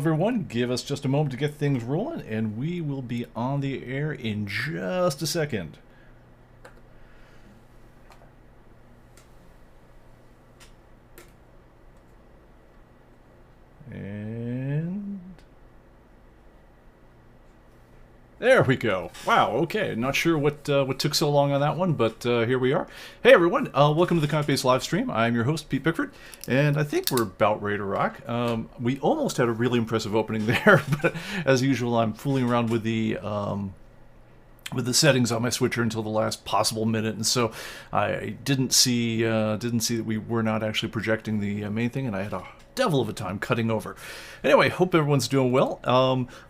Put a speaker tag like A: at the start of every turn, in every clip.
A: everyone. Give us just a moment to get things rolling, and we will be on the air in just a second. And there we go. Wow, okay. Not sure what took so long on that one, but here we are. Hey everyone, welcome to the ComicBase live stream. I'm your host, Pete Pickford, and I think we're about ready to rock. We almost had a really impressive opening there, but as usual, I'm fooling around with the settings on my switcher until the last possible minute, and so I didn't see that we were not actually projecting the main thing, and I had a devil of a time cutting over. Anyway, hope everyone's doing well.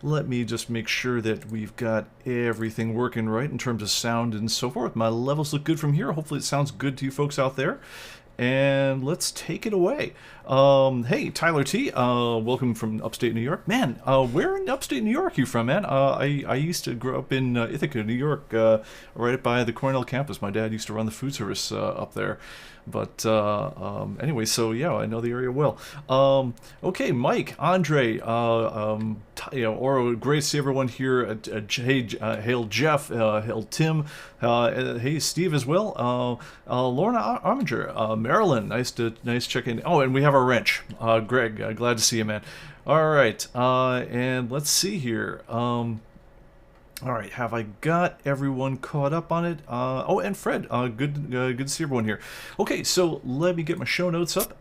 A: Let me just make sure that we've got everything working right in terms of sound and so forth. My levels look good from here. Hopefully it sounds good to you folks out there. And let's take it away. Hey, Tyler T, welcome from upstate New York. Man, where in upstate New York are you from, man? I used to grow up in Ithaca, New York, right by the Cornell campus. My dad used to run the food service up there. But anyway, so yeah, I know the area well. Okay, Mike, Andre, Oro, great to see everyone here. Hail Jeff, hail Tim, hey Steve as well. Lorna Arminger, Marilyn, nice check in. Oh, and we have our wrench, Greg. Glad to see you, man. All right, and let's see here. All right, have I got everyone caught up on it? Oh, and Fred, good to see everyone here. Okay, so let me get my show notes up.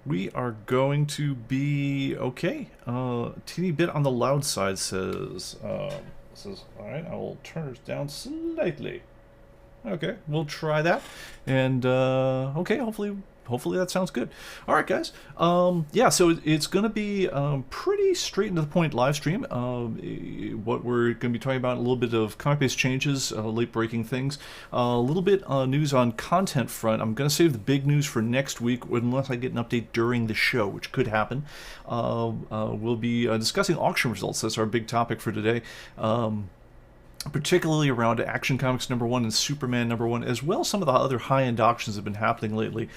A: We are going to be okay. Teeny bit on the loud side says. All right, I will turn it down slightly. Okay, we'll try that. And okay, hopefully that sounds good. All right, guys. Yeah, so it's going to be pretty straight into the point live stream. What we're going to be talking about, a little bit of comic-based changes, late-breaking things, a little bit news on content front. I'm going to save the big news for next week, unless I get an update during the show, which could happen. We'll be discussing auction results. That's our big topic for today. Particularly around Action Comics #1 and Superman #1, as well as some of the other high-end auctions that have been happening lately.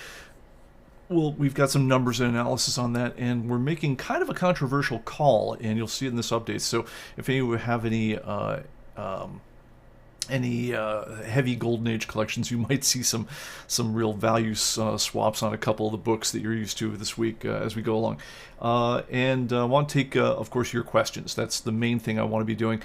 A: Well, we've got some numbers and analysis on that, and we're making kind of a controversial call, and you'll see it in this update. So if any of you have any heavy Golden Age collections, you might see some real value swaps on a couple of the books that you're used to this week as we go along. And I want to take, of course, your questions. That's the main thing I want to be doing.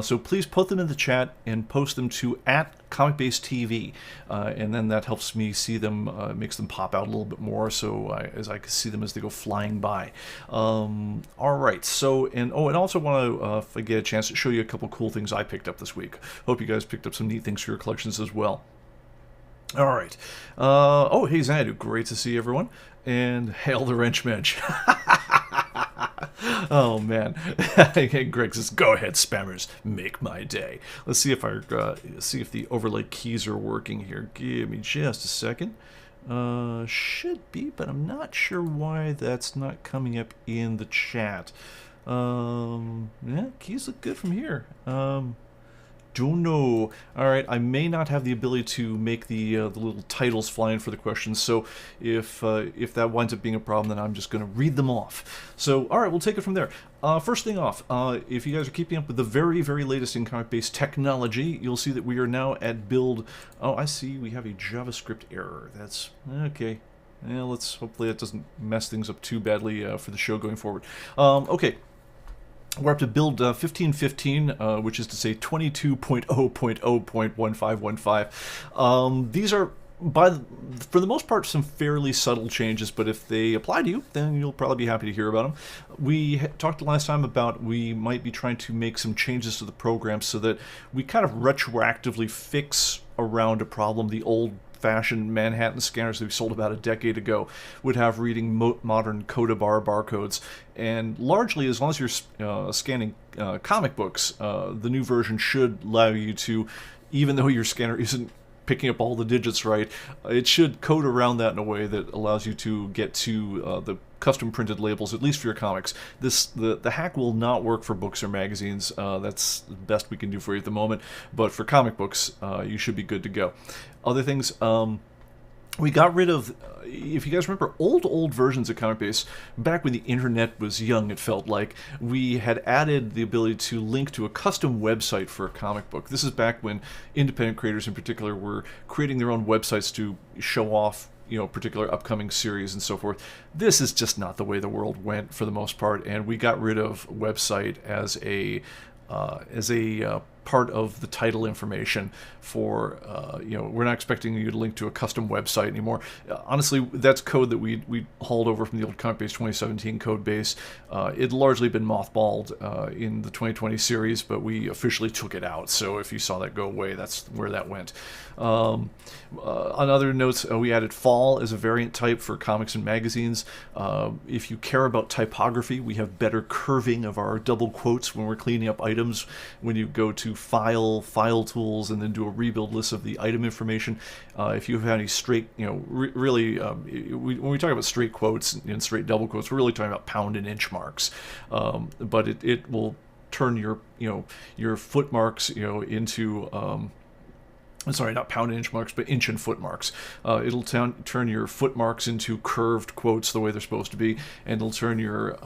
A: So please put them in the chat and post them to @ComicBaseTV, and then that helps me see them, makes them pop out a little bit more, so as I can see them as they go flying by. All right. So and also want to, if I get a chance, to show you a couple cool things I picked up this week. Hope you guys picked up some neat things for your collections as well. All right. Oh, hey Xanadu, great to see everyone, and hail the wrench mensch. Oh man. Greg says, "Go ahead, spammers, make my day." Let's see if the overlay keys are working here. Give me just a second. Should be, but I'm not sure why that's not coming up in the chat. Yeah, keys look good from here. Don't know. All right, I may not have the ability to make the little titles fly in for the questions, so if that winds up being a problem, then I'm just going to read them off. So, all right, we'll take it from there. First thing off, if you guys are keeping up with the very, very latest in comic-based technology, you'll see that we are now at build. Oh, I see. We have a JavaScript error. That's okay. Yeah, hopefully that doesn't mess things up too badly for the show going forward. Okay. We're up to build 1515, which is to say 22.0.0.1515. These are, for the most part, some fairly subtle changes, but if they apply to you, then you'll probably be happy to hear about them. We talked last time about we might be trying to make some changes to the program so that we kind of retroactively fix around a problem the old-fashioned Manhattan scanners that we sold about a decade ago would have reading modern Coda-bar barcodes. And largely, as long as you're scanning comic books, the new version should allow you to, even though your scanner isn't picking up all the digits right, it should code around that in a way that allows you to get to the custom printed labels, at least for your comics. The hack will not work for books or magazines. That's the best we can do for you at the moment. But for comic books, you should be good to go. Other things, we got rid of, if you guys remember, old versions of ComicBase, back when the internet was young, it felt like, we had added the ability to link to a custom website for a comic book. This is back when independent creators in particular were creating their own websites to show off, you know, particular upcoming series and so forth. This is just not the way the world went for the most part, and we got rid of website as a part of the title information for, you know, we're not expecting you to link to a custom website anymore. Honestly, that's code that we hauled over from the old ComicBase 2017 code base. It'd largely been mothballed in the 2020 series, but we officially took it out. So if you saw that go away, that's where that went. On other notes, we added fall as a variant type for comics and magazines. If you care about typography, we have better curving of our double quotes when we're cleaning up items. When you go to file tools and then do a rebuild list of the item information, if you have any straight, you know, really, when we talk about straight quotes and straight double quotes, we're really talking about pound and inch marks. But it will turn your, you know, your foot marks, you know, into sorry, not pound and inch marks, but inch and foot marks. It'll turn your foot marks into curved quotes the way they're supposed to be, and it'll turn your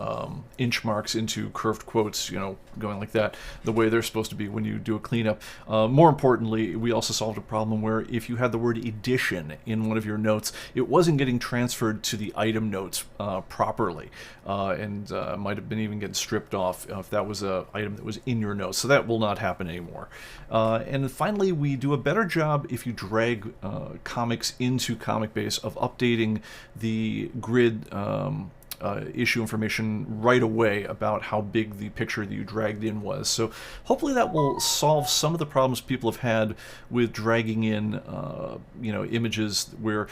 A: inch marks into curved quotes, you know, going like that, the way they're supposed to be when you do a cleanup. More importantly, we also solved a problem where if you had the word edition in one of your notes, it wasn't getting transferred to the item notes properly, and might have been even getting stripped off if that was an item that was in your notes. So that will not happen anymore. And finally, we do a better job if you drag comics into ComicBase of updating the grid issue information right away about how big the picture that you dragged in was. So hopefully that will solve some of the problems people have had with dragging in you know, images where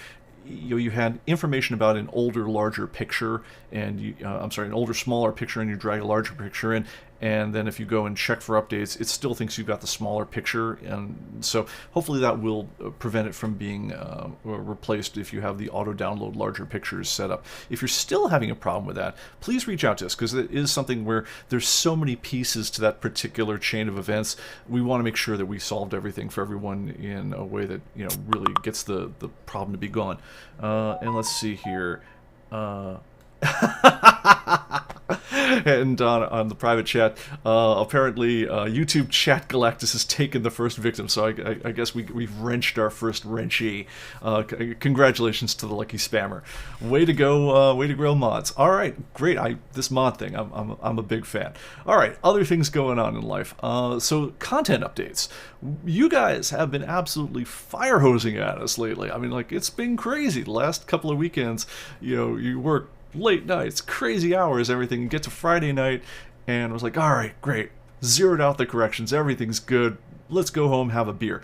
A: you had information about an older, larger picture, and you, I'm sorry, an older, smaller picture, and you drag a larger picture in, and then if you go and check for updates, it still thinks you've got the smaller picture, and so hopefully that will prevent it from being replaced if you have the auto-download larger pictures set up. If you're still having a problem with that, please reach out to us, because it is something where there's so many pieces to that particular chain of events. We want to make sure that we solved everything for everyone in a way that, you know, really gets the problem to be gone. And let's see here. And on the private chat, apparently YouTube Chat Galactus has taken the first victim, so I guess we've wrenched our first wrenchie. Congratulations to the lucky spammer. Way to go, mods. All right, great. This mod thing, I'm a big fan. All right, other things going on in life. So content updates. You guys have been absolutely fire hosing at us lately. I mean, like, it's been crazy. The last couple of weekends, you know, you work late nights, crazy hours, everything. You get to Friday night, and I was like, all right, great. Zeroed out the corrections. Everything's good. Let's go home, have a beer.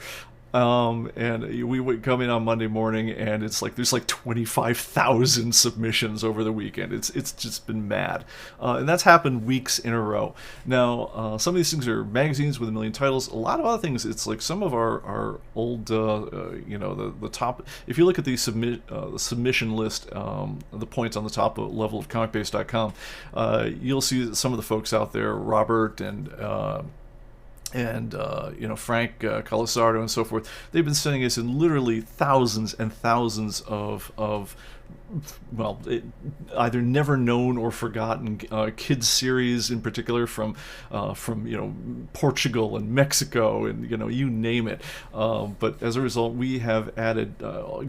A: And we would come in on Monday morning, and it's like there's like 25,000 submissions over the weekend. It's just been mad, and that's happened weeks in a row. Now, some of these things are magazines with a million titles. A lot of other things, it's like some of our old, you know, the top. If you look at the submission list, the points on the top level of ComicBase.com, you'll see that some of the folks out there, Robert and you know, Frank Calisardo and so forth, they've been sending us in literally thousands and thousands of well, either never known or forgotten kids series, in particular from you know, Portugal and Mexico and, you know, you name it. But as a result, we have added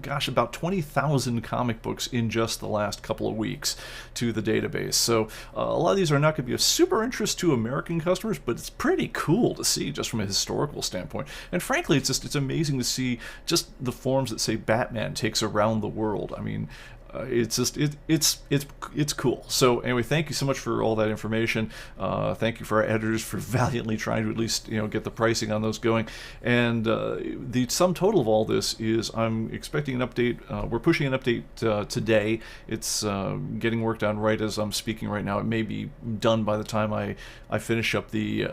A: gosh, about 20,000 comic books in just the last couple of weeks to the database. So a lot of these are not going to be of super interest to American customers, but it's pretty cool to see just from a historical standpoint. And frankly, it's amazing to see just the forms that say Batman takes around the world. I mean, it's just it's cool. So anyway, thank you so much for all that information. Thank you for our editors for valiantly trying to at least, you know, get the pricing on those going. And the sum total of all this is I'm expecting an update. We're pushing an update today. It's getting worked on right as I'm speaking right now. It may be done by the time I finish up the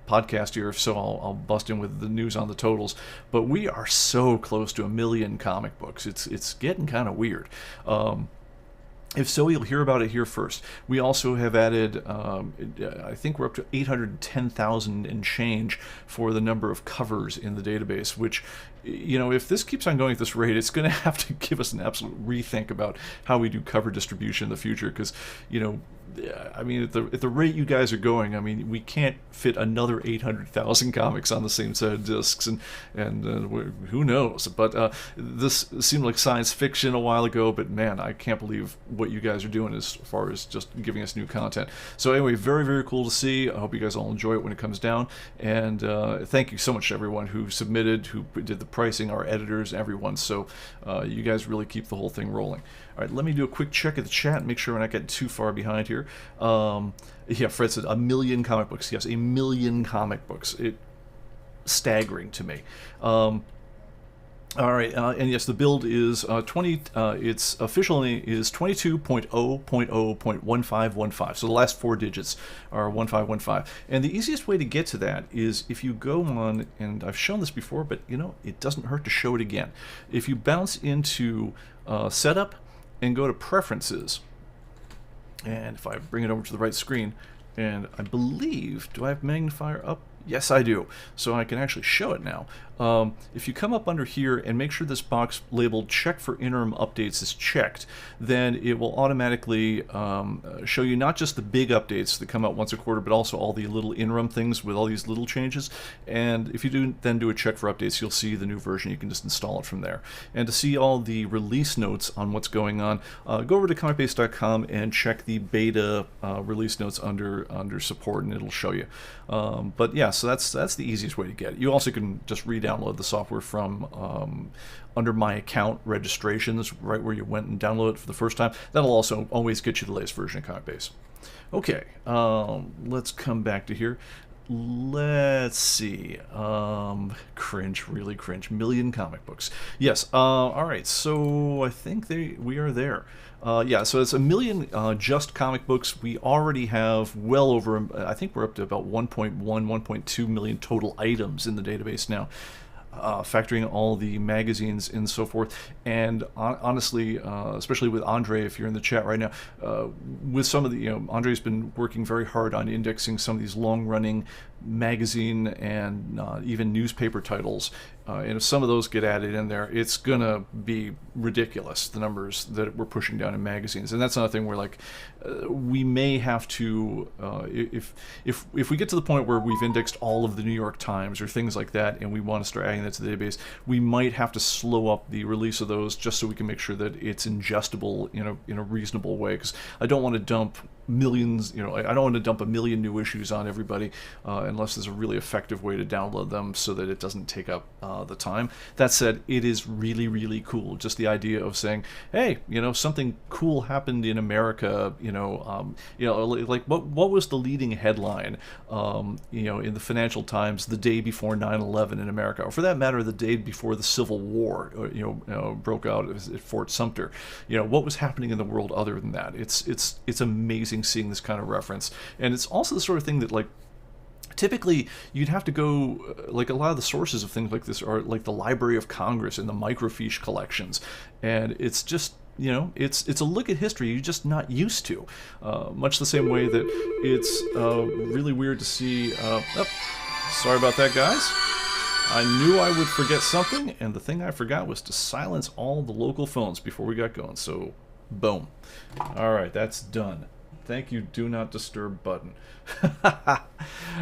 A: podcast here, so I'll bust in with the news on the totals. But we are so close to 1 million comic books. It's getting kind of weird. If so, you'll hear about it here first. We also have added, I think we're up to 810,000 and change for the number of covers in the database, which, if this keeps on going at this rate, it's going to have to give us an absolute rethink about how we do cover distribution in the future, because, I mean, at the rate you guys are going, I mean, we can't fit another 800,000 comics on the same set of discs, and who knows? But this seemed like science fiction a while ago, but man, I can't believe what you guys are doing as far as just giving us new content. So anyway, very, very cool to see. I hope you guys all enjoy it when it comes down, and thank you so much to everyone who submitted, who did the pricing, our editors, everyone. So you guys really keep the whole thing rolling. All right, let me do a quick check of the chat and make sure we're not getting too far behind here. Yeah, Fred said 1 million comic books. Yes, 1 million comic books. Staggering to me. All right, and yes, the build is 20. Its official name is 22.0.0.1515. So the last 4 digits are 1515. And the easiest way to get to that is if you go on, and I've shown this before, but it doesn't hurt to show it again. If you bounce into Setup and go to Preferences, and if I bring it over to the right screen, and I believe, do I have magnifier up? Yes, I do. So I can actually show it now. If you come up under here and make sure this box labeled check for interim updates is checked, then it will automatically show you not just the big updates that come out once a quarter, but also all the little interim things with all these little changes. And if you then do a check for updates, you'll see the new version. You can just install it from there. And to see all the release notes on what's going on, go over to ComicBase.com and check the beta release notes under support, and it'll show you. But yeah, so that's the easiest way to get it. You also can just re-download the software from under My Account registrations, right where you went and downloaded it for the first time. That'll also always get you the latest version of ComicBase. Okay, let's come back to here. Let's see. Cringe, really cringe. 1 million comic books. Yes. All right. So I think we are there. Yeah. So it's 1 million just comic books. We already have well over. I think we're up to about 1.1, 1.2 million total items in the database now. Factoring all the magazines and so forth. And honestly, especially with Andre, if you're in the chat right now, with some of the, Andre's been working very hard on indexing some of these long-running magazine and even newspaper titles. And if some of those get added in there, it's gonna be ridiculous, the numbers that we're pushing down in magazines. And that's another thing where, like, we may have to, if we get to the point where we've indexed all of the New York Times or things like that, and we want to start adding that to the database, we might have to slow up the release of those just so we can make sure that it's ingestible in a reasonable way. Because I don't want to dump millions, I don't want to dump 1 million new issues on everybody unless there's a really effective way to download them so that it doesn't take up the time. That said, it is really, really cool. Just the idea of saying, hey, something cool happened in America, like what was the leading headline, in the Financial Times the day before 9/11 in America, or for that matter, the day before the Civil War, broke out at Fort Sumter. What was happening in the world other than that? It's amazing seeing this kind of reference, and it's also the sort of thing that, like, typically you'd have to go, like, a lot of the sources of things like this are like the Library of Congress and the microfiche collections, and it's just, it's a look at history you're just not used to, much the same way that it's really weird to see. Sorry about that, guys. I knew I would forget something, and the thing I forgot was to silence all the local phones before we got going, so boom. Alright, that's done. Thank you, do not disturb button.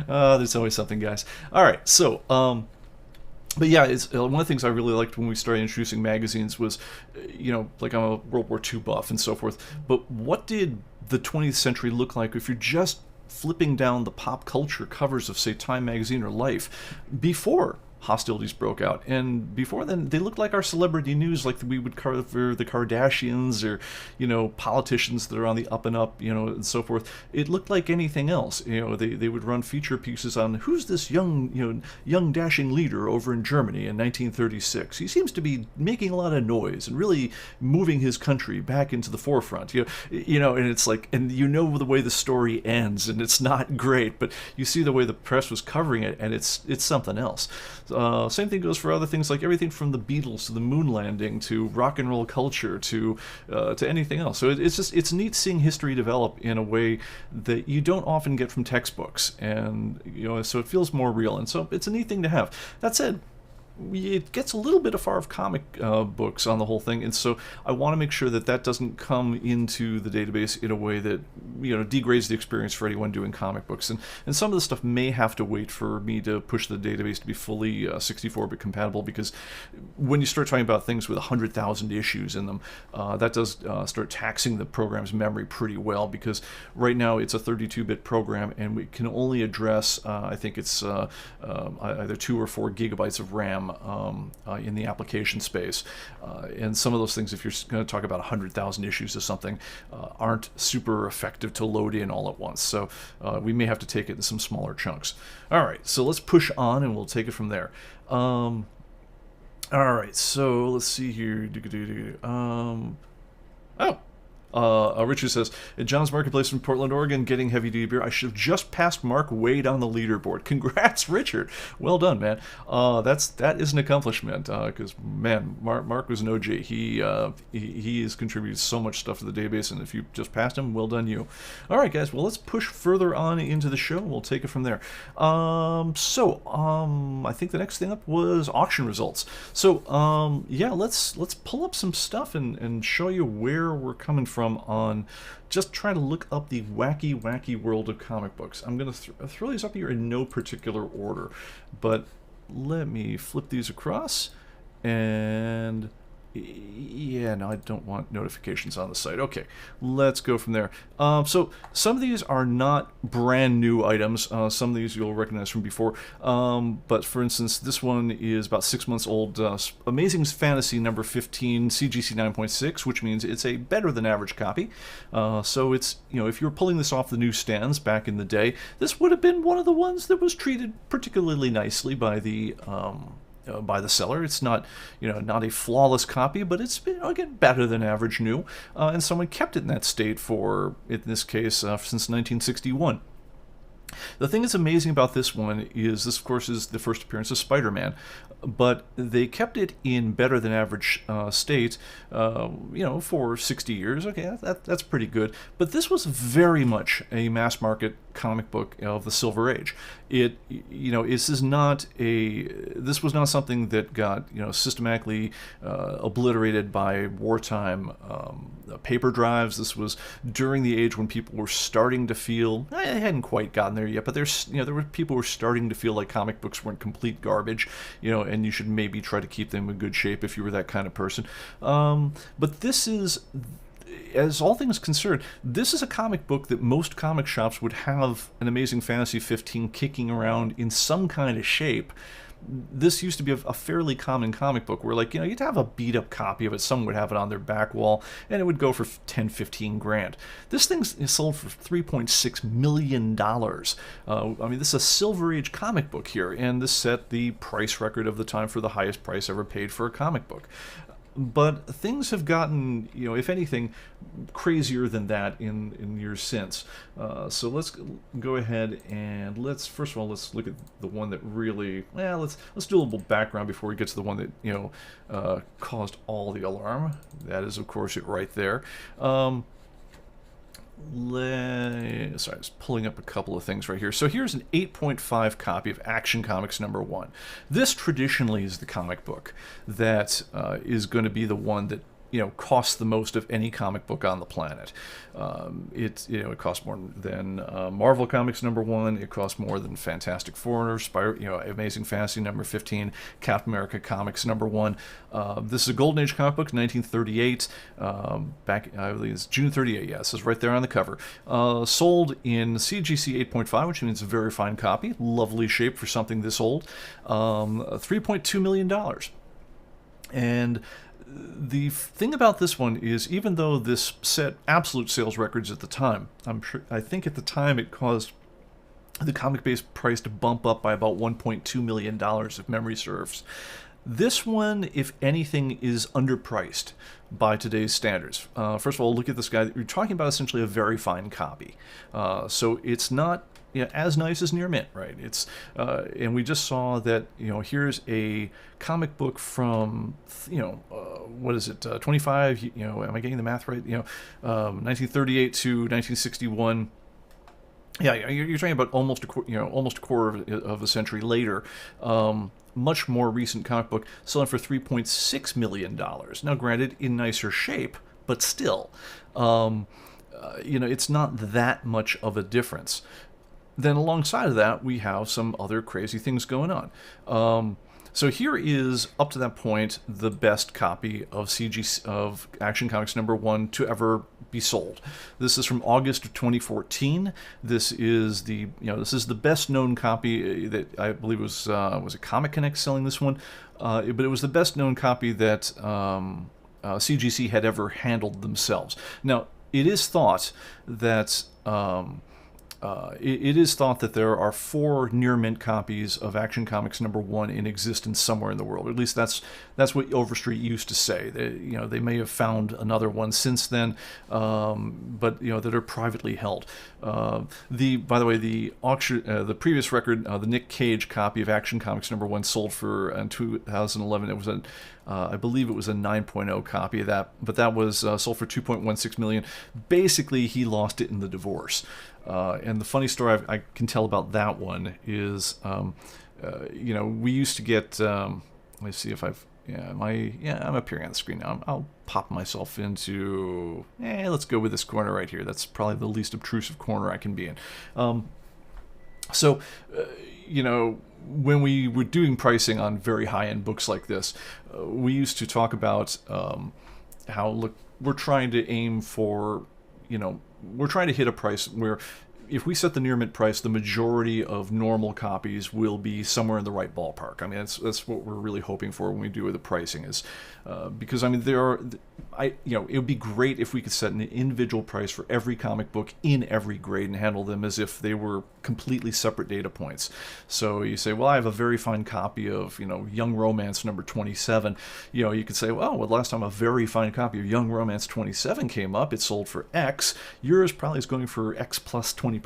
A: There's always something, guys. Alright, so, but yeah, it's one of the things I really liked when we started introducing magazines was, like, I'm a World War II buff and so forth, but what did the 20th century look like if you're just flipping down the pop culture covers of, say, Time magazine or Life before hostilities broke out? And before then, they looked like our celebrity news, like we would cover the Kardashians or, politicians that are on the up and up, and so forth. It looked like anything else. They would run feature pieces on who's this young dashing leader over in Germany in 1936. He seems to be making a lot of noise and really moving his country back into the forefront. And it's like, and the way the story ends, and it's not great, but you see the way the press was covering it, and it's something else. Same thing goes for other things like everything from the Beatles to the moon landing to rock and roll culture to anything else. So it's neat seeing history develop in a way that you don't often get from textbooks, and so it feels more real, and so it's a neat thing to have. That said, it gets a little bit far of comic books on the whole thing, and so I want to make sure that doesn't come into the database in a way that degrades the experience for anyone doing comic books. And some of the stuff may have to wait for me to push the database to be fully 64-bit compatible, because when you start talking about things with 100,000 issues in them, that does start taxing the program's memory pretty well, because right now it's a 32-bit program and we can only address I think it's either 2 or 4 gigabytes of RAM in the application space, and some of those things, if you're going to talk about 100,000 issues of something, aren't super effective to load in all at once. So we may have to take it in some smaller chunks. All right, so let's push on and we'll take it from there. All right, so let's see here. Richard says, at John's Marketplace from Portland, Oregon, getting heavy duty beer. I should have just passed Mark Wade on the leaderboard. Congrats, Richard. Well done, man. That is an accomplishment, because man, Mark was an OG. He has contributed so much stuff to the database, and if you just passed him, well done you. All right, guys. Well, let's push further on into the show. We'll take it from there. I think the next thing up was auction results. So yeah, let's pull up some stuff and show you where we're coming from on just trying to look up the wacky world of comic books. I'm going to throw these up here in no particular order, but let me flip these across, and yeah, no, I don't want notifications on the site. Okay, let's go from there. So some of these are not brand new items. Some of these you'll recognize from before. But for instance, this one is about 6 months old. Amazing Fantasy number 15, CGC 9.6, which means it's a better than average copy. So it's, if you were pulling this off the newsstands back in the day, this would have been one of the ones that was treated particularly nicely by the seller. It's not, not a flawless copy, but it's, again, better than average new. And someone kept it in that state for, in this case, since 1961. The thing that's amazing about this one is this, of course, is the first appearance of Spider-Man, but they kept it in better than average state, for 60 years. Okay, that's pretty good. But this was very much a mass market comic book of the Silver Age. This was not something that got systematically obliterated by wartime paper drives. This was during the age when people were starting to feel, they hadn't quite gotten there yet, but there were people who were starting to feel like comic books weren't complete garbage, and you should maybe try to keep them in good shape if you were that kind of person. But this is, as all things concerned, this is a comic book that most comic shops would have an Amazing Fantasy 15 kicking around in some kind of shape. This used to be a fairly common comic book where, you'd have a beat-up copy of it. Someone would have it on their back wall, and it would go for 10, 15 grand. This thing is sold for $3.6 million. This is a Silver Age comic book here, and this set the price record of the time for the highest price ever paid for a comic book. But things have gotten, if anything, crazier than that in years since. So let's go ahead and first of all, let's look at the one that really, let's do a little background before we get to the one that, caused all the alarm. That is, of course, it right there. Sorry, I was pulling up a couple of things right here. So here's an 8.5 copy of Action Comics #1. This traditionally is the comic book that is going to be the one that costs the most of any comic book on the planet. It costs more than Marvel Comics #1. It costs more than Fantastic Four, Amazing Fantasy number 15, Captain America Comics #1. This is a Golden Age comic book, 1938. Back, I believe it's June 38. Yeah, this is right there on the cover. Sold in CGC 8.5, which means a very fine copy. Lovely shape for something this old. $3.2 million. And the thing about this one is, even though this set absolute sales records at the time, I think at the time it caused the ComicBase price to bump up by about $1.2 million if memory serves. This one, if anything, is underpriced by today's standards. First of all, look at this guy. You're talking about essentially a very fine copy. So it's not as nice as near mint, right? It's and we just saw that here's a comic book from what is it, 25? Am I getting the math right? 1938 to 1961. Yeah, you're talking about almost a quarter of a century later. Much more recent comic book selling for $3.6 million. Now, granted, in nicer shape, but still, it's not that much of a difference. Then alongside of that, we have some other crazy things going on. So here is, up to that point, the best copy of of Action Comics #1 to ever be sold. This is from August of 2014. This is the best known copy that I believe was it Comic Connect selling this one, but it was the best known copy that CGC had ever handled themselves. Now, it is thought that. It is thought that there are 4 near mint copies of Action Comics #1 in existence somewhere in the world. Or at least that's what Overstreet used to say. They may have found another one since then, but that are privately held. By the way, the auction, the previous record, the Nick Cage copy of Action Comics #1 sold for in 2011. It was I believe it was a 9.0 copy of that, but that was sold for $2.16 million. Basically, he lost it in the divorce. And the funny story I can tell about that one is, we used to get. Let's see if I've. I'm appearing on the screen now. I'll pop myself into. Let's go with this corner right here. That's probably the least obtrusive corner I can be in. When we were doing pricing on very high-end books like this, we used to talk about how we're trying to aim for, we're trying to hit a price where if we set the near mint price, the majority of normal copies will be somewhere in the right ballpark. I mean, that's what we're really hoping for when we do the pricing is because it would be great if we could set an individual price for every comic book in every grade and handle them as if they were completely separate data points. So you say, well, I have a very fine copy of Young Romance #27. You could say, well, last time a very fine copy of Young Romance 27 came up, it sold for X. Yours probably is going for X plus 20%.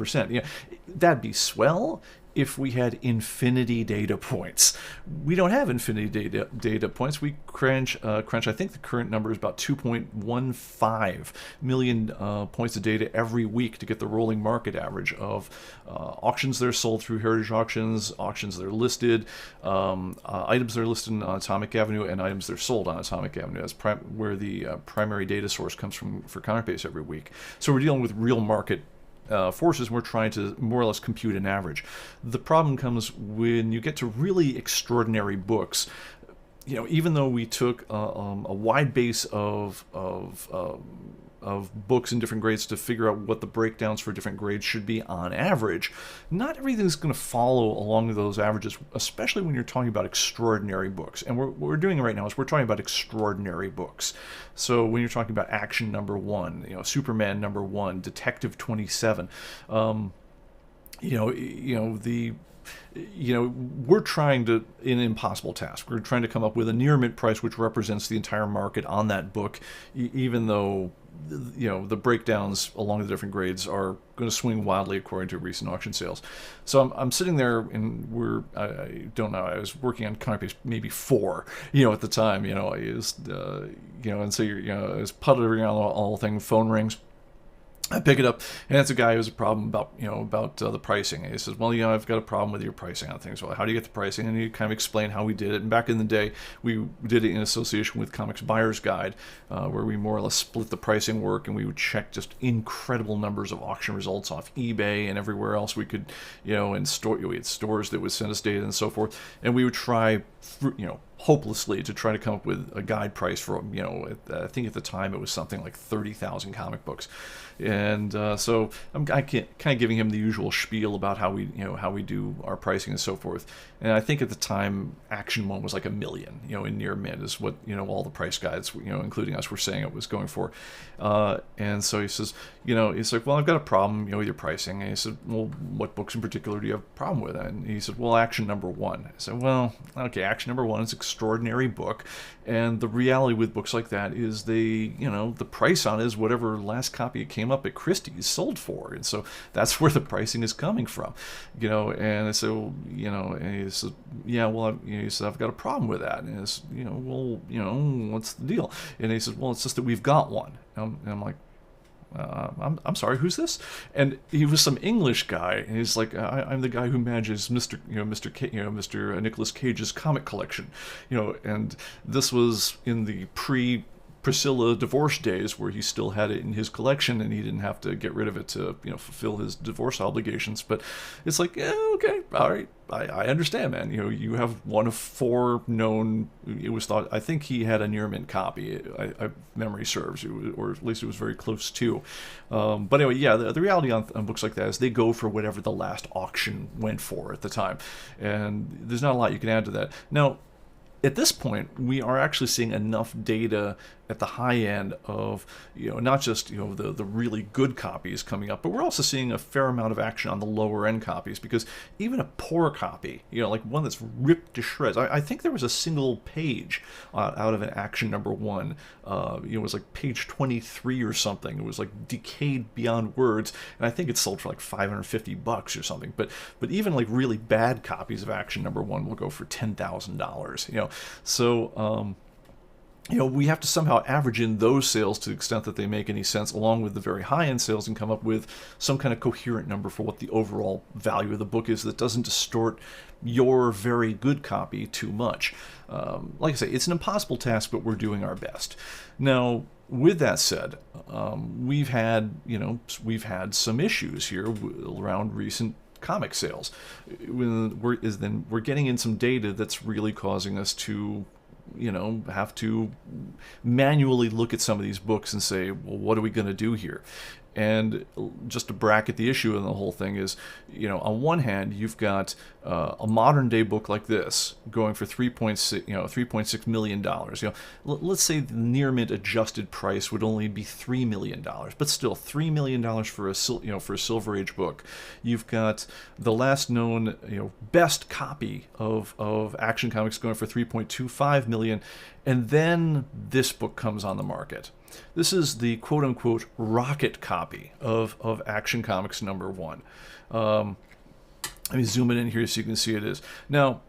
A: That'd be swell if we had infinity data points. We don't have infinity data points. We crunch. I think the current number is about 2.15 million points of data every week to get the rolling market average of auctions that are sold through Heritage Auctions, auctions that are listed, items that are listed on Atomic Avenue, and items that are sold on Atomic Avenue. That's where the primary data source comes from for ComicBase every week. So we're dealing with real market forces, and we're trying to more or less compute an average. The problem comes when you get to really extraordinary books. Even though we took a wide base of books in different grades to figure out what the breakdowns for different grades should be on average, not everything's going to follow along those averages, especially when you're talking about extraordinary books. And what we're doing right now is we're talking about extraordinary books. So when you're talking about Action #1, Superman #1, Detective 27, we're trying to, in an impossible task, we're trying to come up with a near mint price which represents the entire market on that book, even though the breakdowns along the different grades are going to swing wildly according to recent auction sales. So I'm sitting there, and I don't know, I was working on ComicBase maybe 4, at the time, I was, and so I was puttering on all thing, phone rings. I pick it up, and it's a guy who has a problem about the pricing. And he says, well, I've got a problem with your pricing on things. Well, how do you get the pricing? And he kind of explained how we did it. And back in the day, we did it in association with Comics Buyer's Guide, where we more or less split the pricing work, and we would check just incredible numbers of auction results off eBay and everywhere else we could, and we had stores that would send us data and so forth. And we would try, hopelessly to try to come up with a guide price for, I think at the time it was something like 30,000 comic books. And so I'm kind of giving him the usual spiel about how we do our pricing and so forth. And I think at the time Action 1 was like $1 million, in near mint is what, all the price guides, including us, were saying it was going for. And so he says, he's like, well, I've got a problem, with your pricing. And he said, well, what books in particular do you have a problem with? And he said, well, Action #1. I said, well, okay, Action #1 is extraordinary book, and the reality with books like that is they, you know, the price on it is whatever last copy it came up at Christie's sold for, and so that's where the pricing is coming from, you know. And so, you know, and he said, yeah, well, he said, I've got a problem with that, and it's, you know, well, you know, what's the deal? And he said, well, it's just that we've got one. And I'm like, I'm sorry, who's this? And he was some English guy, and he's like, I'm the guy who manages Mr. Nicolas Cage's comic collection, you know. And this was in the Priscilla divorce days, where he still had it in his collection and he didn't have to get rid of it to, you know, fulfill his divorce obligations. But it's like, yeah, okay, all right, I understand, man. You know, you have one of 4 known. It was thought, I think he had a near mint copy. Memory serves, or at least it was very close to. But anyway, yeah, the reality on books like that is they go for whatever the last auction went for at the time, and there's not a lot you can add to that. Now, at this point, we are actually seeing enough data at the high end of, you know, not just, you know, the really good copies coming up, but we're also seeing a fair amount of action on the lower end copies, because even a poor copy, you know, like one that's ripped to shreds. I think there was a single page out of an Action #1. You know, it was like page 23 or something. It was like decayed beyond words, and I think it sold for like $550 or something. But even like really bad copies of Action #1 will go for $10,000. You know, so. You know, we have to somehow average in those sales to the extent that they make any sense, along with the very high-end sales, and come up with some kind of coherent number for what the overall value of the book is that doesn't distort your very good copy too much. Like I say, it's an impossible task, but we're doing our best. Now, with that said, we've had some issues here around recent comic sales. We're getting in some data that's really causing us to, you know, have to manually look at some of these books and say, well, what are we going to do here? And just to bracket the issue in the whole thing is, you know, on one hand, you've got a modern day book like this going for $3.6 million. You know, let's say the near mint adjusted price would only be $3 million, but still $3 million for a Silver Age book. You've got the last known, you know, best copy of Action Comics going for $3.25 million, and then this book comes on the market. This is the quote-unquote rocket copy of Action Comics #1. Let me zoom it in here so you can see it is. Now,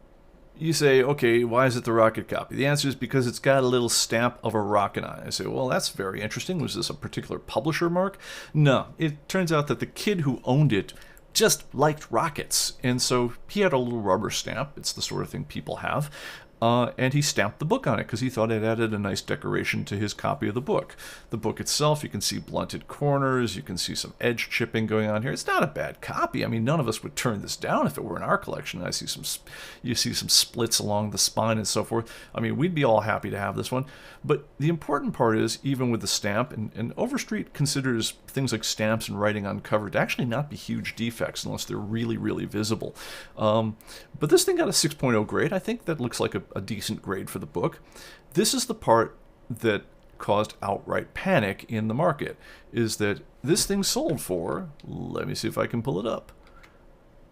A: you say, okay, why is it the rocket copy? The answer is because it's got a little stamp of a rocket on it. I say, well, that's very interesting. Was this a particular publisher mark? No, it turns out that the kid who owned it just liked rockets, and so he had a little rubber stamp. It's the sort of thing people have. And he stamped the book on it because he thought it added a nice decoration to his copy of the book. The book itself, you can see blunted corners, you can see some edge chipping going on here. It's not a bad copy. I mean, none of us would turn this down if it were in our collection. You see some splits along the spine and so forth. I mean, we'd be all happy to have this one. But the important part is, even with the stamp, and Overstreet considers things like stamps and writing on cover to actually not be huge defects unless they're really, really visible. But this thing got a 6.0 grade. I think that looks like a decent grade for the book. This is the part that caused outright panic in the market, is that this thing sold for, let me see if I can pull it up.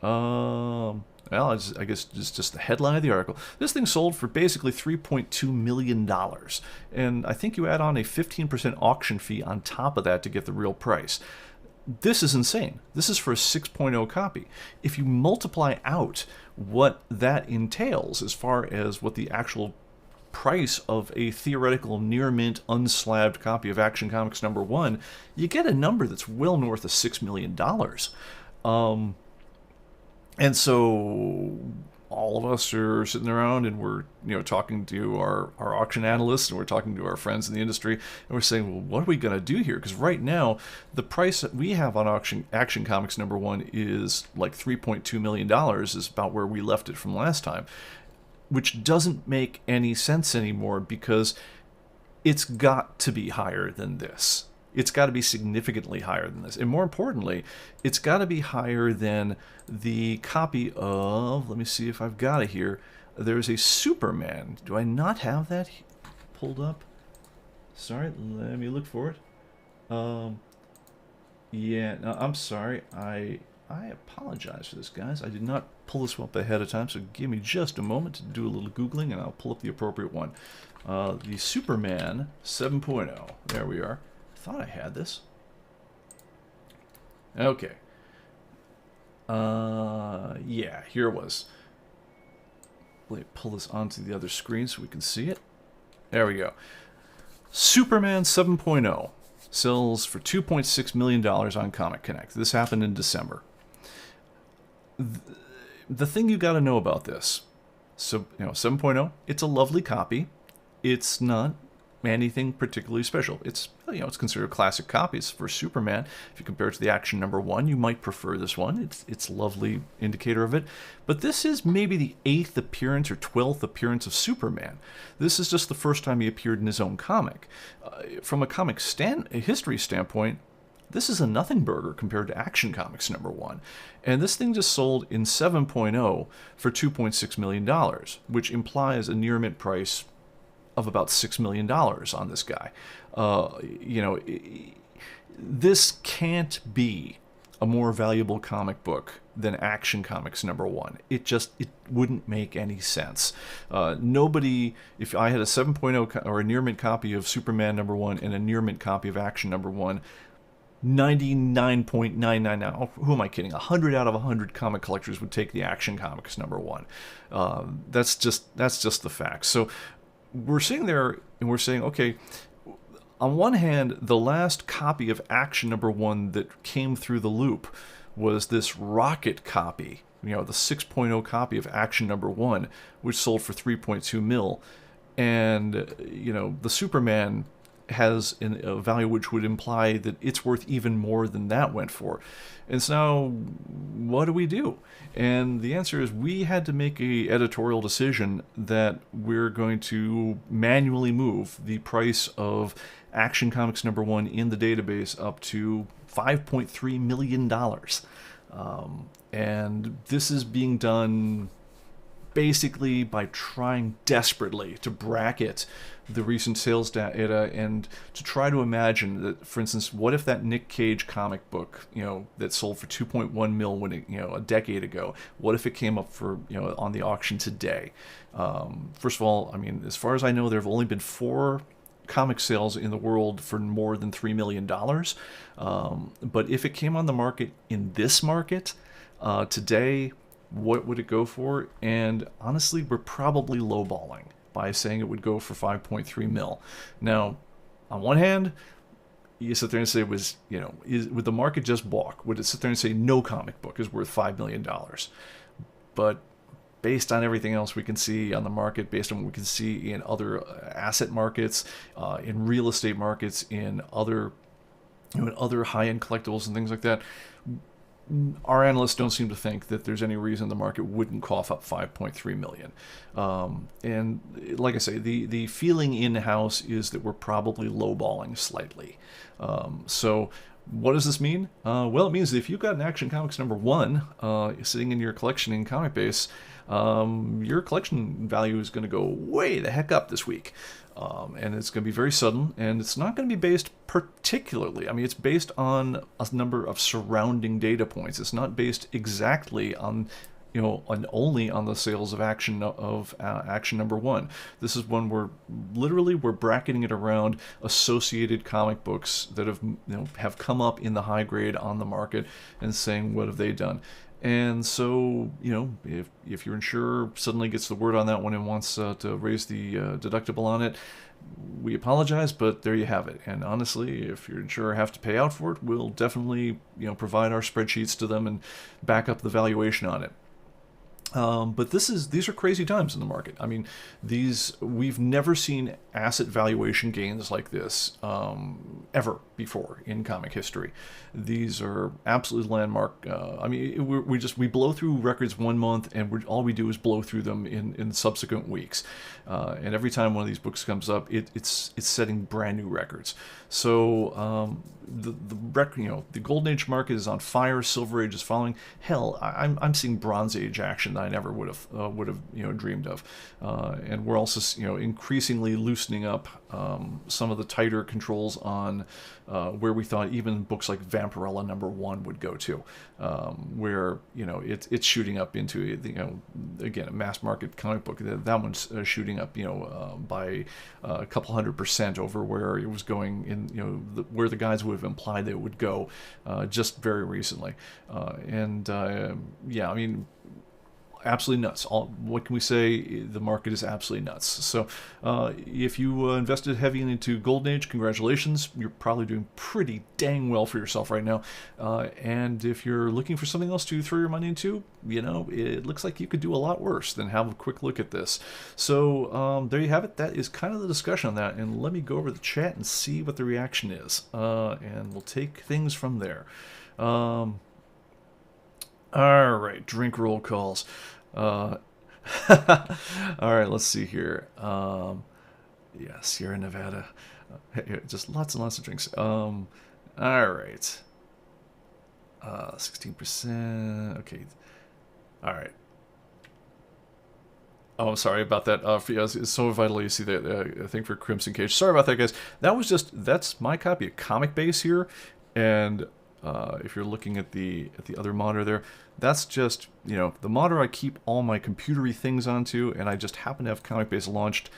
A: Well, I guess it's just the headline of the article. This thing sold for basically $3.2 million. And I think you add on a 15% auction fee on top of that to get the real price. This is insane. This is for a 6.0 copy. If you multiply out what that entails as far as what the actual price of a theoretical near mint unslabbed copy of Action Comics #1, you get a number that's well north of $6 million. And so all of us are sitting around and we're, you know, talking to our auction analysts, and we're talking to our friends in the industry, and we're saying, well, what are we going to do here? Because right now, the price that we have on Action Comics #1 is like $3.2 million, is about where we left it from last time, which doesn't make any sense anymore, because it's got to be higher than this. It's got to be significantly higher than this. And more importantly, it's got to be higher than the copy of, let me see if I've got it here, there's a Superman. Do I not have that pulled up? Sorry, let me look for it. Yeah, no, I'm sorry. I apologize for this, guys. I did not pull this up ahead of time, so give me just a moment to do a little Googling, and I'll pull up the appropriate one. The Superman 7.0. There we are. I thought I had this. Okay. Yeah, here it was. Let me pull this onto the other screen so we can see it. There we go. Superman 7.0 sells for $2.6 million on Comic Connect. This happened in December. The thing you got to know about this, so 7.0, it's a lovely copy. It's not anything particularly special. It's it's considered classic copies for Superman. If you compare it to the Action #1, you might prefer this one. It's a lovely indicator of it. But this is maybe the 8th appearance or 12th appearance of Superman. This is just the first time he appeared in his own comic. From a comic history standpoint, this is a nothing burger compared to Action Comics #1. And this thing just sold in 7.0 for $2.6 million, which implies a near mint price of about $6 million on this guy. This can't be a more valuable comic book than Action Comics #1. It wouldn't make any sense. Nobody, if I had a 7.0 or a near mint copy of Superman #1 and a near mint copy of Action #1, 99.99 now, who am I kidding? 100 out of 100 comic collectors would take the Action Comics #1. That's just the fact. So we're sitting there and we're saying, okay, on one hand, the last copy of Action #1 that came through the loop was this Rocket copy, the 6.0 copy of Action #1, which sold for 3.2 mil. And, the Superman has a value which would imply that it's worth even more than that went for. And so now, what do we do? And the answer is we had to make an editorial decision that we're going to manually move the price of Action Comics #1 in the database up to $5.3 million. And this is being done basically by trying desperately to bracket the recent sales data and to try to imagine that, for instance, what if that Nick Cage comic book, that sold for 2.1 mil when a decade ago, what if it came up for, on the auction today? First of all, I mean, as far as I know, there have only been 4 comic sales in the world for more than $3 million. But if it came on the market in this market today, what would it go for? And honestly, we're probably lowballing by saying it would go for 5.3 mil. Now, on one hand, you sit there and say, would the market just balk? Would it sit there and say no comic book is worth $5 million? But based on everything else we can see on the market, based on what we can see in other asset markets, in real estate markets, in other high-end collectibles and things like that, our analysts don't seem to think that there's any reason the market wouldn't cough up 5.3 million. And like I say, the feeling in-house is that we're probably lowballing slightly. So what does this mean? Well, it means that if you've got an Action Comics #1 sitting in your collection in ComicBase, your collection value is going to go way the heck up this week. And it's going to be very sudden, and it's not going to be based particularly. I mean, it's based on a number of surrounding data points. It's not based exactly on, only on the sales of Action #1. This is one where literally we're bracketing it around associated comic books that have come up in the high grade on the market and saying what have they done. And so, if your insurer suddenly gets the word on that one and wants to raise the deductible on it, we apologize, but there you have it. And honestly, if your insurer has to pay out for it, we'll definitely, provide our spreadsheets to them and back up the valuation on it. But these are crazy times in the market. I mean, we've never seen asset valuation gains like this ever before in comic history. These are absolutely landmark. I mean, we blow through records one month, and all we do is blow through them in subsequent weeks. And every time one of these books comes up, it's setting brand new records. So the Golden Age market is on fire. Silver Age is following. Hell, I'm seeing Bronze Age action that I never would have dreamed of. And we're also increasingly loosening up some of the tighter controls on where we thought even books like Vampirella #1 would go to, where it's shooting up into again, a mass market comic book. That one's shooting up by a couple 100% over where it was going in where the guys would have implied they would go just very recently. Yeah, I mean, absolutely nuts. What can we say? The market is absolutely nuts. So if you invested heavy into Golden Age, congratulations. You're probably doing pretty dang well for yourself right now. And if you're looking for something else to throw your money into, it looks like you could do a lot worse than have a quick look at this. So there you have it. That is kind of the discussion on that. And let me go over the chat and see what the reaction is. And we'll take things from there. All right, drink roll calls. All right, let's see here. Yeah, Sierra Nevada. Just lots and lots of drinks. All right. 16%. Okay. All right. Oh, I'm sorry about that. It's so vital you see that thing for Crimson Cage. Sorry about that, guys. That's my copy of ComicBase here, and if you're looking at the other monitor there, that's just the monitor I keep all my computery things onto, and I just happen to have ComicBase launched.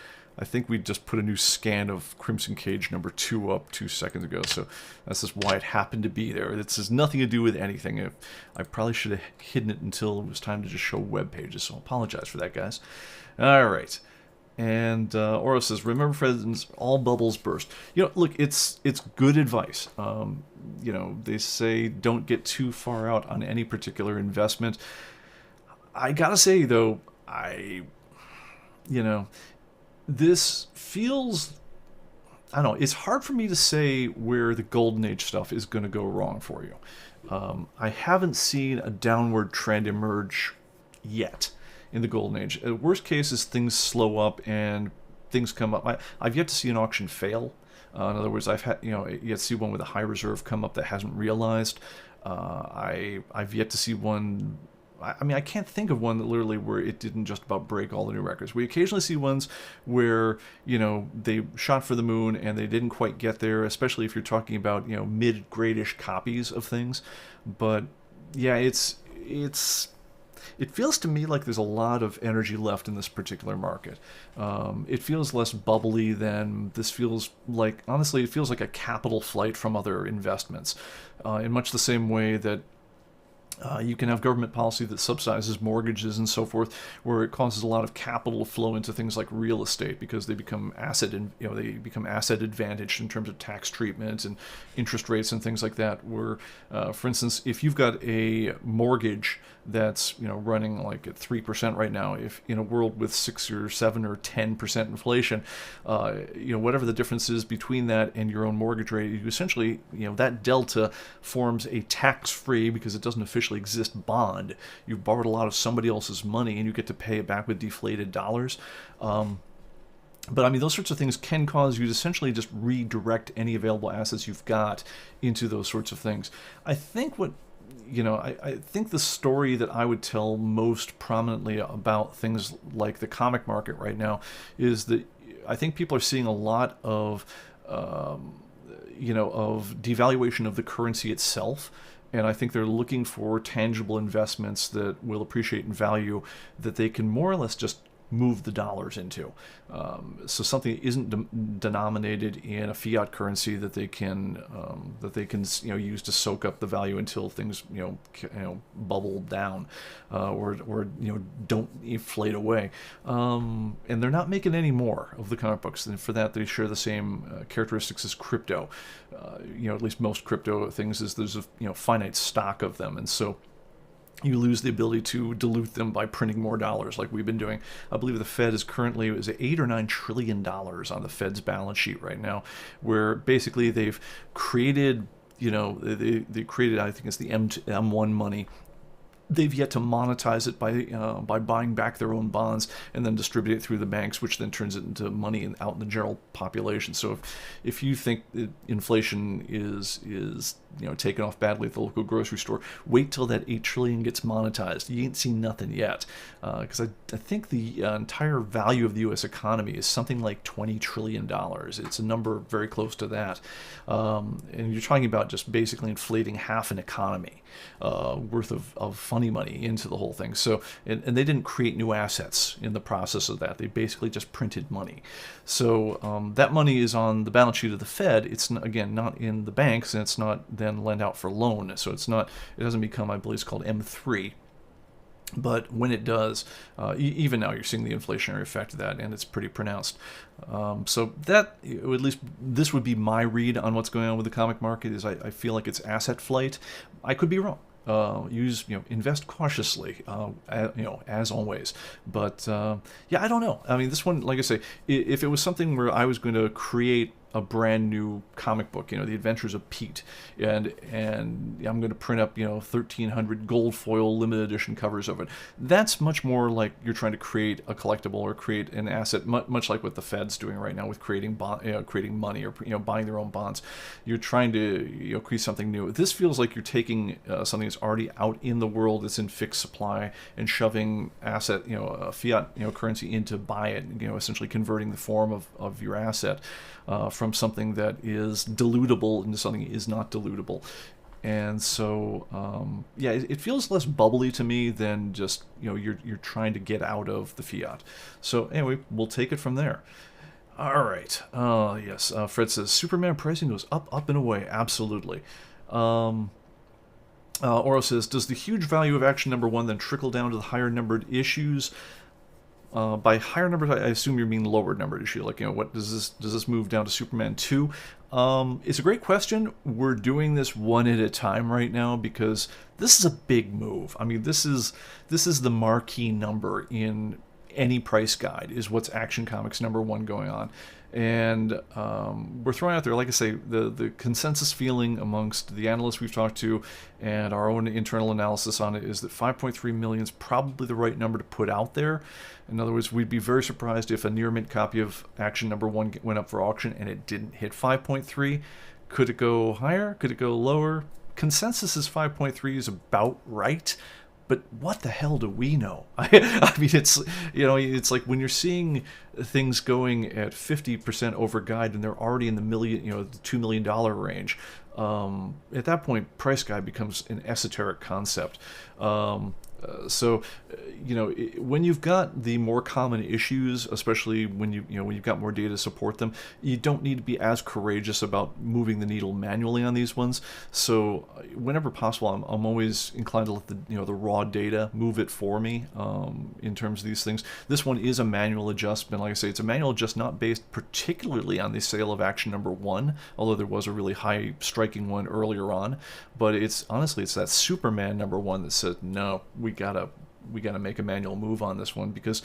A: I think we just put a new scan of Crimson Cage #2 up 2 seconds ago, so that's just why it happened to be there. This has nothing to do with anything. I probably should have hidden it until it was time to just show web pages, so I apologize for that, guys. All right. And Oro says, remember, friends, all bubbles burst. Look, it's good advice. They say don't get too far out on any particular investment. I gotta say, though, this feels, I don't know, it's hard for me to say where the Golden Age stuff is going to go wrong for you. I haven't seen a downward trend emerge yet in the Golden Age. Worst case is things slow up and things come up. I've yet to see an auction fail. In other words, I've had yet to see one with a high reserve come up that hasn't realized. I've yet to see one. I mean, I can't think of one that literally where it didn't just about break all the new records. We occasionally see ones where they shot for the moon and they didn't quite get there, especially if you're talking about mid-grade-ish copies of things. But yeah, it feels to me like there's a lot of energy left in this particular market. It feels less bubbly than this feels like. Honestly, it feels like a capital flight from other investments, in much the same way that you can have government policy that subsidizes mortgages and so forth, where it causes a lot of capital to flow into things like real estate because they become asset advantaged in terms of tax treatment and interest rates and things like that. Where, for instance, if you've got a mortgage that's running like at 3% right now, if in a world with 6 or 7 or 10% inflation, whatever the difference is between that and your own mortgage rate, you essentially that delta forms a tax-free, because it doesn't officially exist, bond. You've borrowed a lot of somebody else's money and you get to pay it back with deflated dollars. But I mean, those sorts of things can cause you to essentially just redirect any available assets you've got into those sorts of things. I think I think the story that I would tell most prominently about things like the comic market right now is that I think people are seeing a lot of devaluation of the currency itself. And I think they're looking for tangible investments that will appreciate in value that they can more or less just move the dollars into. So something that isn't denominated in a fiat currency that they can use to soak up the value until things bubble down or don't inflate away. And they're not making any more of the comic books. And for that, they share the same characteristics as crypto. At least most crypto things is there's a finite stock of them, and so you lose the ability to dilute them by printing more dollars like we've been doing. I believe the Fed is currently $8 or $9 trillion on the Fed's balance sheet right now, where basically they've created, they created, I think it's the M1 money. They've yet to monetize it by buying back their own bonds and then distribute it through the banks, which then turns it into money out in the general population. So if you think that inflation is taken off badly at the local grocery store. Wait till that $8 trillion gets monetized. You ain't seen nothing yet, because I think the entire value of the U.S. economy is something like $20 trillion. It's a number very close to that, and you're talking about just basically inflating half an economy worth of funny money into the whole thing. So, and they didn't create new assets in the process of that. They basically just printed money. So that money is on the balance sheet of the Fed. It's again not in the banks, and it's not then lent out for loan. So it doesn't become, I believe it's called M3. But when it does, even now you're seeing the inflationary effect of that, and it's pretty pronounced. So that, at least this would be my read on what's going on with the comic market, is I feel like it's asset flight. I could be wrong. Invest cautiously, as always. But yeah, I don't know. I mean, this one, like I say, if it was something where I was going to create a brand new comic book, The Adventures of Pete, and I'm going to print up 1,300 gold foil limited edition covers of it. That's much more like you're trying to create a collectible or create an asset, much like what the Fed's doing right now with creating money or buying their own bonds. You're trying to create something new. This feels like you're taking something that's already out in the world, that's in fixed supply, and shoving asset, a fiat currency in to buy it. Essentially converting the form of your asset from something that is dilutable into something that is not dilutable. And so, it feels less bubbly to me than just, you're trying to get out of the fiat. So anyway, we'll take it from there. All right. Yes. Fred says, Superman pricing goes up and away. Absolutely. Oro says, does the huge value of action number 1 then trickle down to the higher numbered issues? By higher numbers, I assume you mean lower numbered issue. Like, what does this move down to Superman 2? It's a great question. We're doing this one at a time right now because this is a big move. I mean, this is the marquee number in any price guide, is what's Action Comics number 1 going on. And we're throwing out there, like I say, the consensus feeling amongst the analysts we've talked to and our own internal analysis on it is that 5.3 million is probably the right number to put out there. In other words, we'd be very surprised if a near mint copy of Action number 1 went up for auction and it didn't hit 5.3. Could it go higher? Could it go lower? Consensus is 5.3 is about right. But what the hell do we know? I mean, it's like when you're seeing things going at 50% over guide and they're already in the $2 million range. At that point, price guide becomes an esoteric concept. When you've got the more common issues, especially when you've got more data to support them, you don't need to be as courageous about moving the needle manually on these ones. So whenever possible, I'm always inclined to let the raw data move it for me in terms of these things. This one is a manual adjustment. Like I say, it's a manual just not based particularly on the sale of Action number 1, although there was a really high striking one earlier on. But it's that Superman number 1 that said, no, we gotta make a manual move on this one, because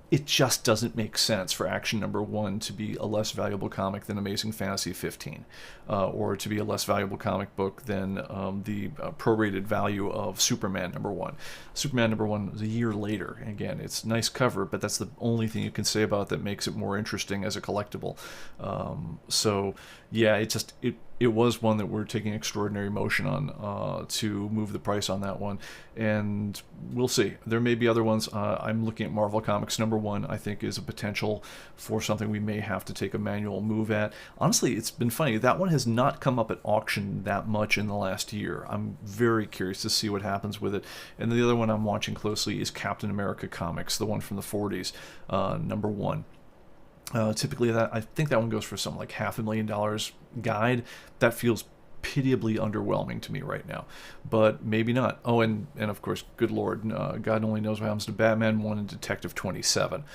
A: it just doesn't make sense for Action number 1 to be a less valuable comic than Amazing Fantasy 15, or to be a less valuable comic book than the prorated value of Superman number 1. Superman number 1 is a year later. Again, it's a nice cover, but that's the only thing you can say about it that makes it more interesting as a collectible. It was one that we're taking extraordinary motion on to move the price on that one, and we'll see. There may be other ones. I'm looking at Marvel Comics number 1. I think is a potential for something we may have to take a manual move at. Honestly, it's been funny. That one has not come up at auction that much in the last year. I'm very curious to see what happens with it. And the other one I'm watching closely is Captain America Comics, the one from the 40s, number 1. Typically, I think that one goes for something like $500,000 guide. That feels pitiably underwhelming to me right now, but maybe not. Oh, and of course, good Lord, God only knows what happens to Batman 1 and Detective 27.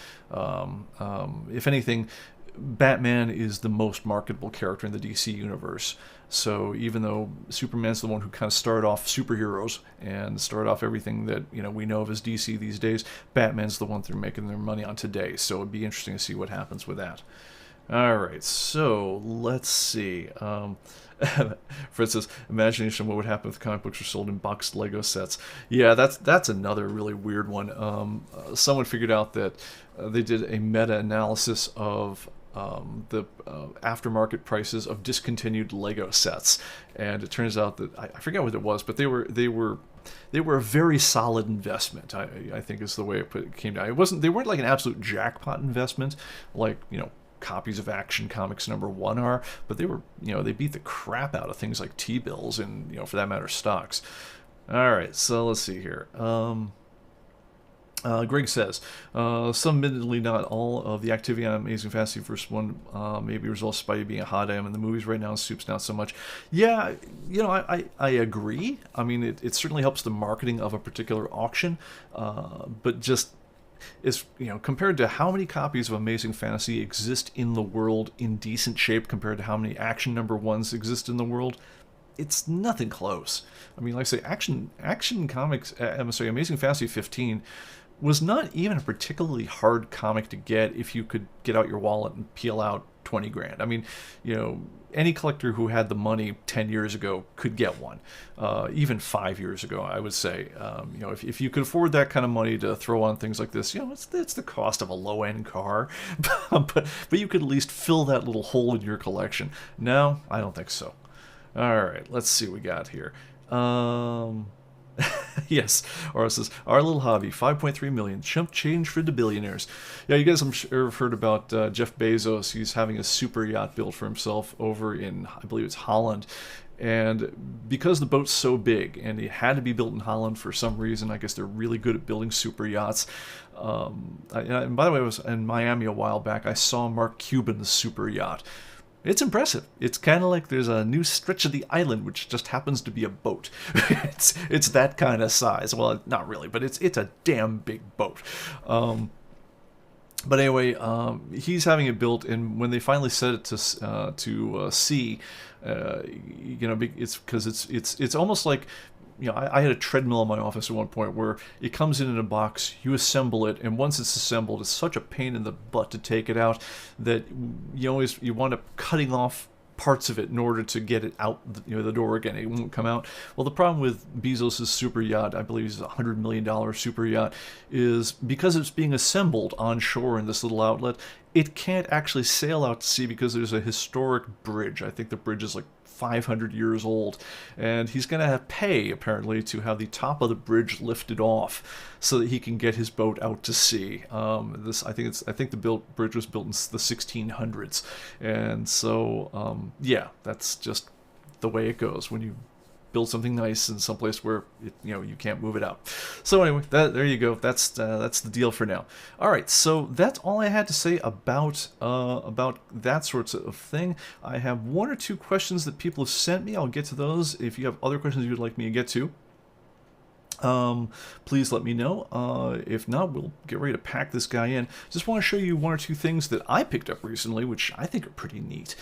A: If anything, Batman is the most marketable character in the DC universe. So even though Superman's the one who kind of started off superheroes and started off everything that we know of as DC these days, Batman's the one they're making their money on today. So it'd be interesting to see what happens with that. All right, so let's see. Fred says, imagination, what would happen if comic books were sold in boxed Lego sets? Yeah, that's another really weird one. Someone figured out that they did a meta-analysis of aftermarket prices of discontinued Lego sets, and it turns out that I forget what it was, but they were a very solid investment. I think is the way it came down. They weren't like an absolute jackpot investment, like copies of Action Comics #1 are, but they beat the crap out of things like T-bills and for that matter stocks. All right, so let's see here. Greg says, some admittedly not all of the activity on Amazing Fantasy First One maybe results by being a hot item in the movies right now, Soup's not so much. Yeah, I agree. I mean, it certainly helps the marketing of a particular auction, but just is compared to how many copies of Amazing Fantasy exist in the world in decent shape compared to how many Action #1s exist in the world, it's nothing close. I mean, like I say, Action Comics, Amazing Fantasy 15 was not even a particularly hard comic to get if you could get out your wallet and peel out 20 grand. I mean, any collector who had the money 10 years ago could get one. Even 5 years ago, I would say. If you could afford that kind of money to throw on things like this, it's the cost of a low-end car. but you could at least fill that little hole in your collection. No, I don't think so. All right, let's see what we got here. Yes, Aura says, our little hobby, 5.3 million, chump change for the billionaires. Yeah, you guys, I'm sure, have heard about Jeff Bezos. He's having a super yacht built for himself over in, I believe it's Holland. And because the boat's so big, and it had to be built in Holland for some reason, I guess they're really good at building super yachts. And by the way, I was in Miami a while back. I saw Mark Cuban's super yacht. It's impressive. It's kind of like there's a new stretch of the island, which just happens to be a boat. it's that kind of size. Well, not really, but it's a damn big boat. But anyway, he's having it built, and when they finally set it to sea, it's because it's almost like. I had a treadmill in my office at one point where it comes in a box, you assemble it, and once it's assembled, it's such a pain in the butt to take it out that you wind up cutting off parts of it in order to get it out the door again. It won't come out. Well, the problem with Bezos' super yacht, I believe it's a $100 million super yacht, is because it's being assembled on shore in this little outlet, it can't actually sail out to sea because there's a historic bridge. I think the bridge is like 500 years old, and he's going to have pay apparently to have the top of the bridge lifted off so that he can get his boat out to sea. I think the bridge was built in the 1600s, and so yeah, that's just the way it goes when you build something nice in some place where you can't move it out. So anyway, there you go. That's the deal for now. All right, so that's all I had to say about that sorts of thing. I have one or two questions that people have sent me. I'll get to those. If you have other questions you'd like me to get to, please let me know. If not, we'll get ready to pack this guy in. Just want to show you one or two things that I picked up recently, which I think are pretty neat.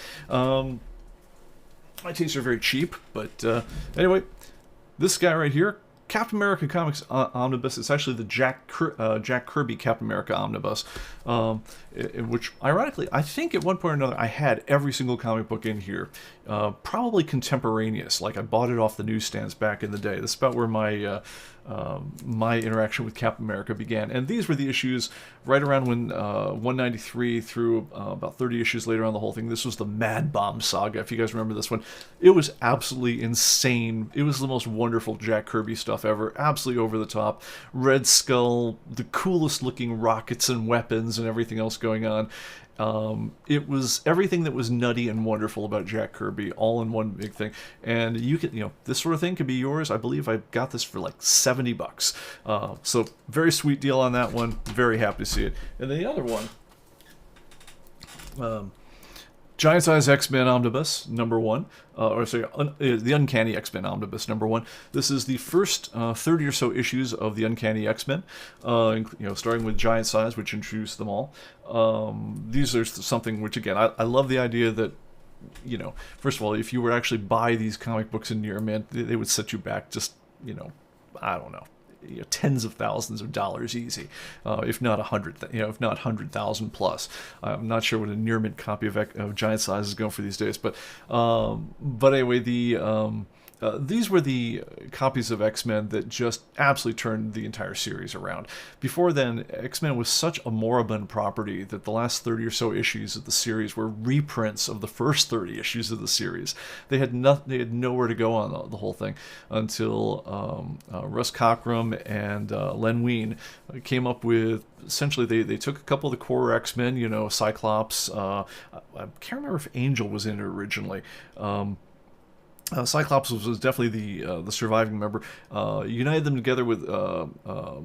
A: My tastes are very cheap, but anyway, this guy right here, Captain America Comics Omnibus. It's actually the Jack Kirby Captain America Omnibus, which, ironically, I think at one point or another I had every single comic book in here, probably contemporaneous. Like I bought it off the newsstands back in the day. That's about where my my interaction with Captain America began. And these were the issues right around when 193 through about 30 issues later on the whole thing. This was the Mad Bomb Saga, if you guys remember this one. It was absolutely insane. It was the most wonderful Jack Kirby stuff ever. Absolutely over the top. Red Skull, the coolest looking rockets and weapons and everything else going on. It was everything that was nutty and wonderful about Jack Kirby, all in one big thing. And you can, this sort of thing could be yours. I believe I got this for like $70. So very sweet deal on that one. Very happy to see it. And then the other one, Giant Size X-Men Omnibus #1, the Uncanny X-Men Omnibus #1. This is the first 30 or so issues of the Uncanny X-Men, starting with Giant Size, which introduced them all. These are something which, again, I love the idea that, first of all, if you were to actually buy these comic books in Near Mint, they would set you back just, I don't know, tens of thousands of dollars easy, if not 100,000 plus. I'm not sure what a near mint copy of Giant Size is going for these days, but anyway, the these were the copies of X-Men that just absolutely turned the entire series around. Before then, X-Men was such a moribund property that the last 30 or so issues of the series were reprints of the first 30 issues of the series. They had nowhere to go on the whole thing until Russ Cockrum and Len Wein came up with, essentially they took a couple of the core X-Men, you know, Cyclops, I can't remember if Angel was in it originally. Cyclops was definitely the surviving member. United them together with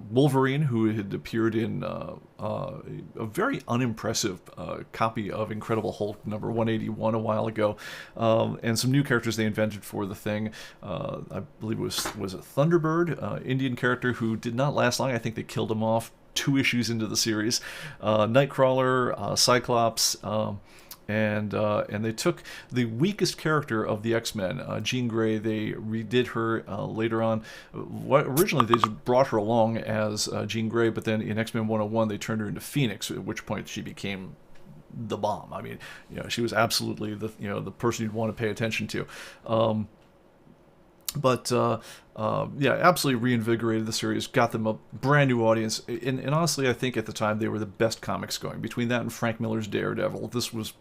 A: Wolverine, who had appeared in a very unimpressive copy of Incredible Hulk number 181 a while ago, and some new characters they invented for the thing. I believe it was it Thunderbird, Indian character who did not last long. I think they killed him off 2 issues into the series. Nightcrawler, Cyclops. And they took the weakest character of the X-Men, Jean Grey. They redid her later on. Originally, they just brought her along as Jean Grey, but then in X-Men 101, they turned her into Phoenix, at which point she became the bomb. I mean, you know, she was absolutely the person you'd want to pay attention to. Yeah, absolutely reinvigorated the series, got them a brand new audience, and honestly, I think at the time they were the best comics going. Between that and Frank Miller's Daredevil, this was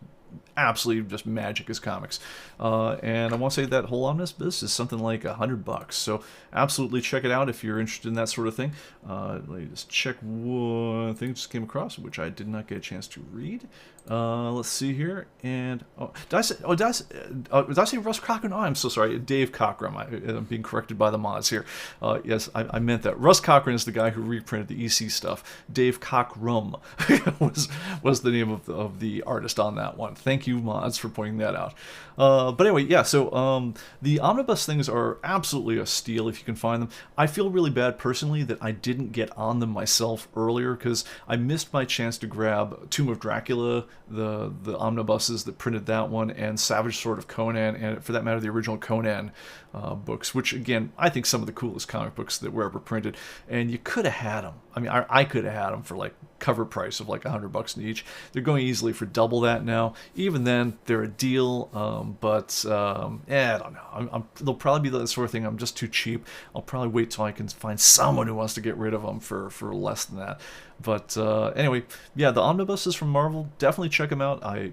A: absolutely just magic as comics. And I want to say that whole Omnibus is something like $100, so absolutely check it out if you're interested in that sort of thing. Let me just check one thing just came across, which I did not get a chance to read. Let's see here, and did I say Russ Cockrum? Oh, I'm so sorry, Dave Cockrum. I'm being corrected by the mods here. Yes, I meant that. Russ Cockrum is the guy who reprinted the EC stuff. Dave Cockrum was the name of the artist on that one. Thank you, mods, for pointing that out. But anyway, yeah, so the Omnibus things are absolutely a steal if you can find them. I feel really bad personally that I didn't get on them myself earlier, because I missed my chance to grab Tomb of Dracula, the omnibuses that printed that one, and Savage Sword of Conan, and for that matter, the original Conan books, which again, I think some of the coolest comic books that were ever printed. And you could have had them. I mean, I could have had them for like cover price of like $100 each. They're going easily for double that now. Even then, they're a deal. I don't know. They'll probably be the sort of thing. I'm just too cheap. I'll probably wait till I can find someone who wants to get rid of them for less than that. But anyway, yeah, the omnibuses from Marvel, definitely check them out. I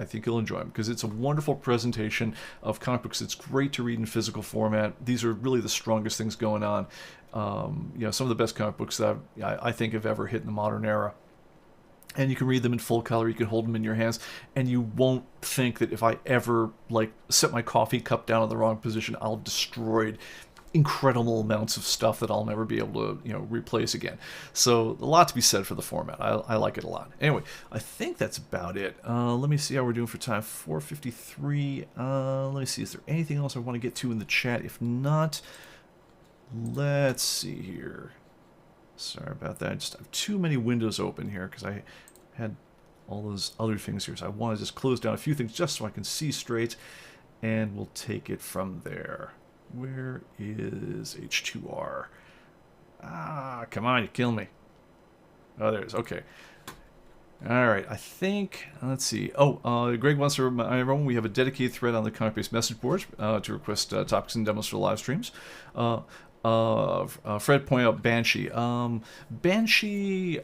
A: think you'll enjoy them because it's a wonderful presentation of comic books. It's great to read in physical format. These are really the strongest things going on. Some of the best comic books that I think have ever hit in the modern era. And you can read them in full color. You can hold them in your hands, and you won't think that if I ever set my coffee cup down in the wrong position, I'll have destroyed incredible amounts of stuff that I'll never be able to replace again. So a lot to be said for the format. I like it a lot. Anyway, I think that's about it. Let me see how we're doing for time. 4:53. Let me see. Is there anything else I want to get to in the chat? If not, let's see here. Sorry about that. I just have too many windows open here because I had all those other things here. So I want to just close down a few things just so I can see straight, and we'll take it from there. Where is H2R? Ah, come on, you kill me. Oh, there it is. Okay. All right, I think, let's see. Oh, Greg wants to remind everyone we have a dedicated thread on the ComicBase message board to request topics and demos for live streams. Fred pointed out Banshee. Banshee,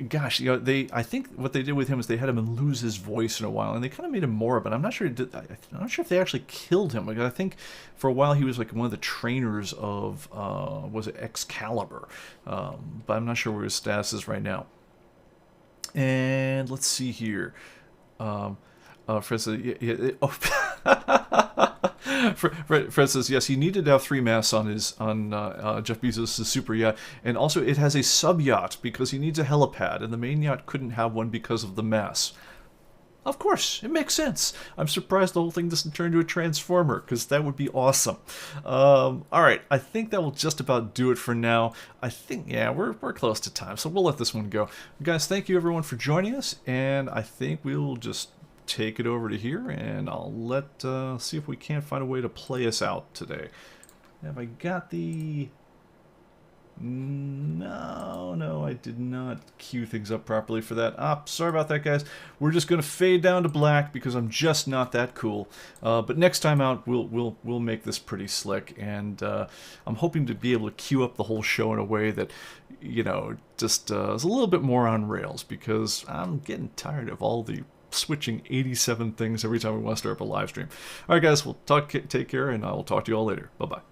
A: gosh, I think what they did with him is they had him lose his voice in a while, and they kind of made him morbid. I'm not sure I'm not sure if they actually killed him. I think for a while he was like one of the trainers of was it Excalibur, but I'm not sure where his status is right now. And let's see here. Fred says, Fred says yes. He needed to have 3 masts on Jeff Bezos' super yacht, and also it has a sub yacht because he needs a helipad, and the main yacht couldn't have one because of the mass. Of course, it makes sense. I'm surprised the whole thing doesn't turn into a transformer, because that would be awesome. All right, I think that will just about do it for now. I think, yeah, we're close to time, so we'll let this one go. Guys, thank you everyone for joining us, and I think we'll just take it over to here, and I'll see if we can't find a way to play us out today. Have I got the... No, I did not cue things up properly for that. Sorry about that, guys. We're just going to fade down to black because I'm just not that cool. But next time out, we'll make this pretty slick, and I'm hoping to be able to cue up the whole show in a way that, you know, just is a little bit more on rails, because I'm getting tired of all the switching 87 things every time we want to start up a live stream. All right, guys, take care, and I will talk to you all later. Bye-bye.